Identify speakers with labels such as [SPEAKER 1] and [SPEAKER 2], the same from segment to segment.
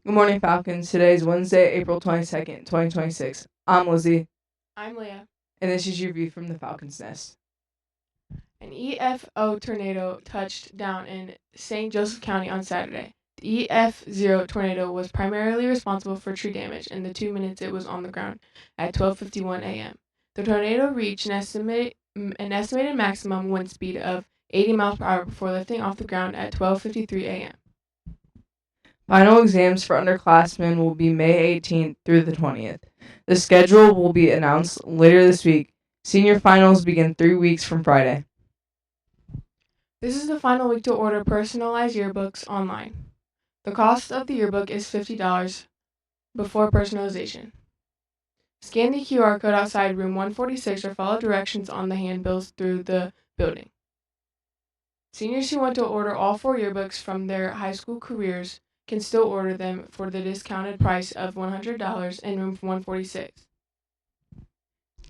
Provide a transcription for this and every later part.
[SPEAKER 1] Good morning, Falcons. Today is Wednesday, April 22nd, 2026. I'm Lizzie,
[SPEAKER 2] I'm Leah.
[SPEAKER 1] and this is your view from the Falcons Nest.
[SPEAKER 2] An EFO tornado touched down in St. Joseph County on Saturday. The EF0 tornado was primarily responsible for tree damage in the 2 minutes it was on the ground at 12:51 a.m. The tornado reached an estimated maximum wind speed of 80 miles per hour before lifting off the ground at 12:53 a.m.
[SPEAKER 1] Final exams for underclassmen will be May 18th through the 20th. The schedule will be announced later this week. Senior finals begin 3 weeks from Friday.
[SPEAKER 2] This is the final week to order personalized yearbooks online. The cost of the yearbook is $50 before personalization. Scan the QR code outside room 146 or follow directions on the handbills through the building. Seniors who want to order all 4 yearbooks from their high school careers can still order them for the discounted price of $100 in room 146.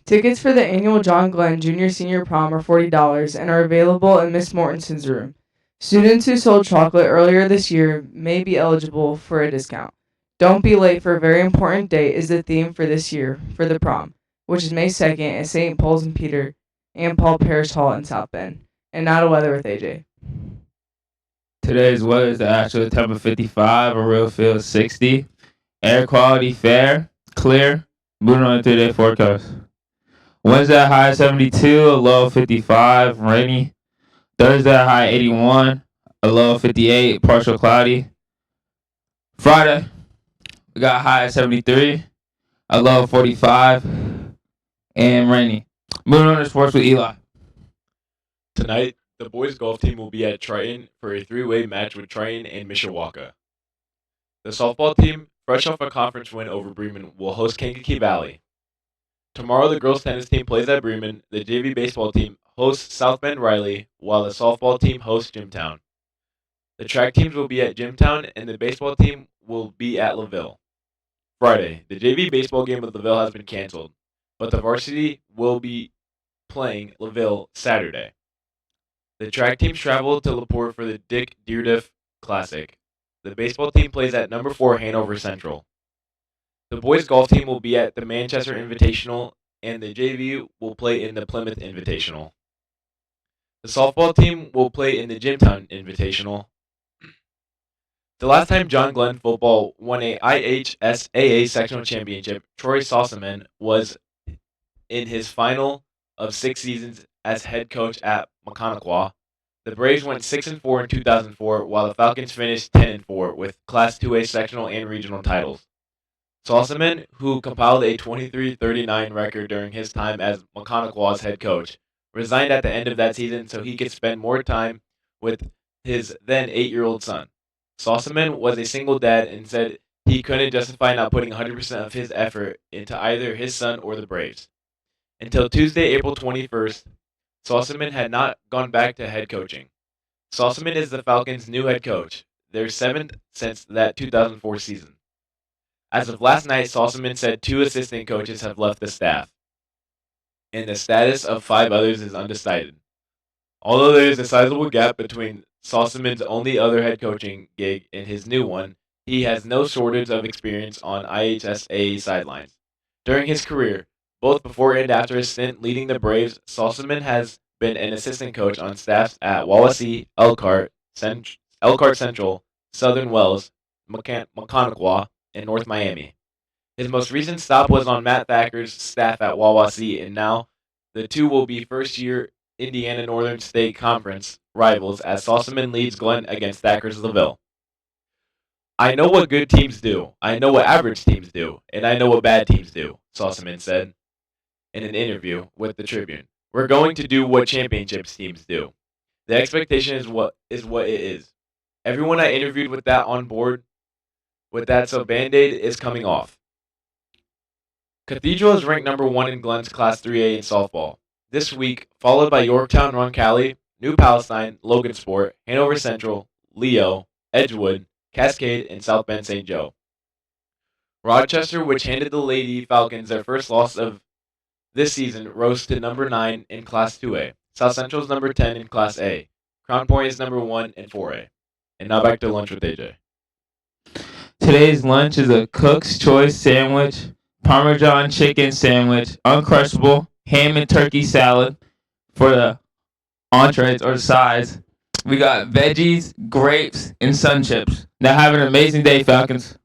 [SPEAKER 1] Tickets for the annual John Glenn Junior Senior Prom are $40 and are available in Miss Mortenson's room. Students who sold chocolate earlier this year may be eligible for a discount. Don't be late for a very important date is the theme for this year for the prom, which is May 2nd at St. Paul's and Paul Parish Hall in South Bend. And now to weather with AJ.
[SPEAKER 3] Today's weather is the actual temperature 55, a real feel 60. Air quality fair, clear. Moving on to 3-day forecast. Wednesday high 72, a low 55, rainy. Thursday high 81, a low 58, partial cloudy. Friday, we got high 73, a low 45, and rainy. Moving on to sports with Eli.
[SPEAKER 4] Tonight, the boys golf team will be at Triton for a three-way match with Triton and Mishawaka. The softball team, fresh off a conference win over Bremen, will host Kankakee Valley. Tomorrow, the girls tennis team plays at Bremen, the JV baseball team hosts South Bend Riley, while the softball team hosts Jimtown. The track teams will be at Jimtown, and the baseball team will be at LaVille. Friday, the JV baseball game with LaVille has been canceled, but the varsity will be playing LaVille Saturday. The track teams travel to LaPorte for the Dick Deerdiff Classic. The baseball team plays at number 4 Hanover Central. The boys golf team will be at the Manchester Invitational, and the JV will play in the Plymouth Invitational. The softball team will play in the Jimtown Invitational. The last time John Glenn football won a IHSAA sectional championship, Troy Sossaman was in his final of 6 seasons as head coach at Maconaquah. The Braves went 6-4 in 2004, while the Falcons finished 10-4 with Class 2A sectional and regional titles. Sossaman, who compiled a 23-39 record during his time as Maconaquah's head coach, resigned at the end of that season so he could spend more time with his then 8-year-old son. Sossaman was a single dad and said he couldn't justify not putting 100% of his effort into either his son or the Braves. Until Tuesday, April 21st, Sossaman had not gone back to head coaching. Sossaman is the Falcons' new head coach, their 7th since that 2004 season. As of last night, Sossaman said 2 assistant coaches have left the staff, and the status of 5 others is undecided. Although there is a sizable gap between Sossaman's only other head coaching gig and his new one, he has no shortage of experience on IHSAA sidelines. During his career, both before and after his stint leading the Braves, Sossaman has been an assistant coach on staffs at Wawasee, Elkhart Central, Southern Wells, Maconaquah, and North Miami. His most recent stop was on Matt Thacker's staff at Wawasee, and now the two will be first-year Indiana Northern State Conference rivals as Sossaman leads Glenn against Thacker's LaVille. I know what good teams do, I know what average teams do, and I know what bad teams do, Sossaman said in an interview with the Tribune. We're going to do what championships teams do. The expectation is what it is. Everyone I interviewed with that on board with that, so Band-Aid is coming off. Cathedral is ranked number 1 in Glenn's Class 3A in softball. This week, followed by Yorktown Roncalli, New Palestine, Logansport, Hanover Central, Leo, Edgewood, Cascade, and South Bend St. Joe. Rochester, which handed the Lady Falcons their first loss of this season, rose to number 9 in Class 2A. South Central is number 10 in Class A. Crown Point is number 1 in 4A. And now back to lunch with AJ.
[SPEAKER 3] Today's lunch is a Cook's Choice sandwich, Parmesan chicken sandwich, Uncrushable, ham and turkey salad for the entrees or sides. We got veggies, grapes, and sun chips. Now have an amazing day, Falcons.